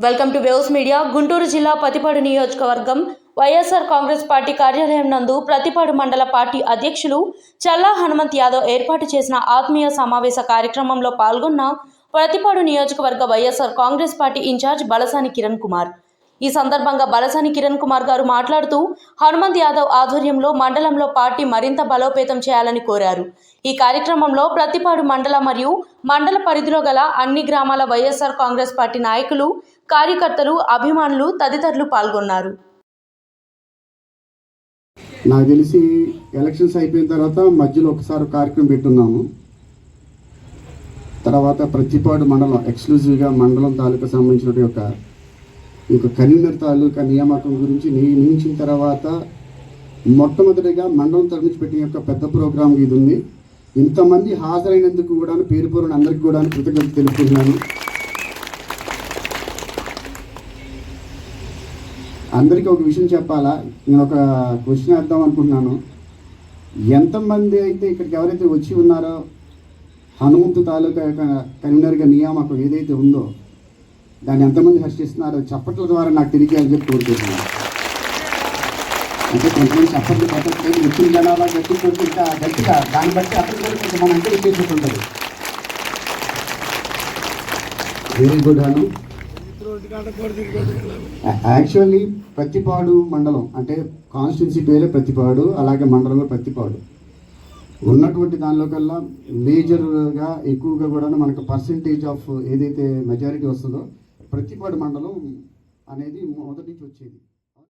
Welcome to waves media. Guntur జిల్లా పతిపాడు నియోజకవర్గం YSR Congress party కార్యాలయం నందు ప్రతిపాడు మండల పార్టీ అధ్యక్షులు చల్లా హనుమంత్ యాదవ్ ఏర్పాటు చేసిన ఆత్మీయ సమావేశ కార్యక్రమంలో పాల్గొన్న ప్రతిపాడు నియోజకవర్గ వైఎస్ఆర్ కాంగ్రెస్ పార్టీ ఇన్ఛార్జ్ బలసాని కిరణ్ కుమార్. ఈ సందర్భంగా బలసాని కిరణ్ కుమార్ గారు మాట్లాడుతూ హనుమంత్ యాదవ్ ఆధ్వర్యంలో మండలంలో పార్టీ మరింత బలోపేతం చేయాలని కోరారు. ఈ కార్యక్రమంలో ప్రతిపాడు మండల మరియు మండల పరిధిలో గల అన్ని గ్రామాల వైఎస్ఆర్ కాంగ్రెస్ పార్టీ నాయకులు, కార్యకర్తలు, అభిమానులు తదితరులు పాల్గొన్నారు. నాకు తెలిసి ఎలక్షన్స్ అయిపోయిన తర్వాత మధ్యలో ఒకసారి కార్యక్రమం పెట్టున్నాము. తర్వాత ప్రతిపాడు మండలం ఎక్స్క్లూజివ్గా మండలం తాలూకా సంబంధించిన ఒక కన్వీనర్ తాలూకా నియామకం గురించి నియమించిన తర్వాత మొట్టమొదటిగా మండలం తరఫు నుంచి పెట్టిన యొక్క పెద్ద ప్రోగ్రాం ఇది ఉంది. ఇంతమంది హాజరైనందుకు కూడా పేరు పేరున అందరికీ కూడా కృతజ్ఞతలు తెలుపుతున్నాను. అందరికీ ఒక విషయం చెప్పాలా, నేను ఒక క్వశ్చన్ వేద్దాం అనుకుంటున్నాను. ఎంతమంది అయితే ఇక్కడికి ఎవరైతే వచ్చి ఉన్నారో హనుమంతు తాలూకా యొక్క కన్వీనర్గా నియామకం ఏదైతే ఉందో దాన్ని ఎంతమంది హర్షిస్తున్నారో చప్పట్ల ద్వారా నాకు తెలియజేయాలని చెప్పి కోరుకుంటున్నాను. అంటే కొంతమంది చప్పట్లు పట్టట్లేదు, వచ్చిన జనాభా గట్టించి ఇంకా గట్టిగా దాన్ని బట్టి అతను కూడా కొంచెం మనం అంటే చేసేసి ఉంటుంది. వెరీ గుడ్ అను. యాక్చువల్లీ ప్రతిపాడు మండలం అంటే కాన్స్టిట్యున్సీ పేరే ప్రతిపాడు, అలాగే మండలంలో ప్రతిపాడు ఉన్నటువంటి దానిలో కల్లా మేజర్గా ఎక్కువగా కూడా మనకు పర్సంటేజ్ ఆఫ్ ఏదైతే మెజారిటీ వస్తుందో ప్రతిపాడు మండలం అనేది మొదటి నుంచి వచ్చేది.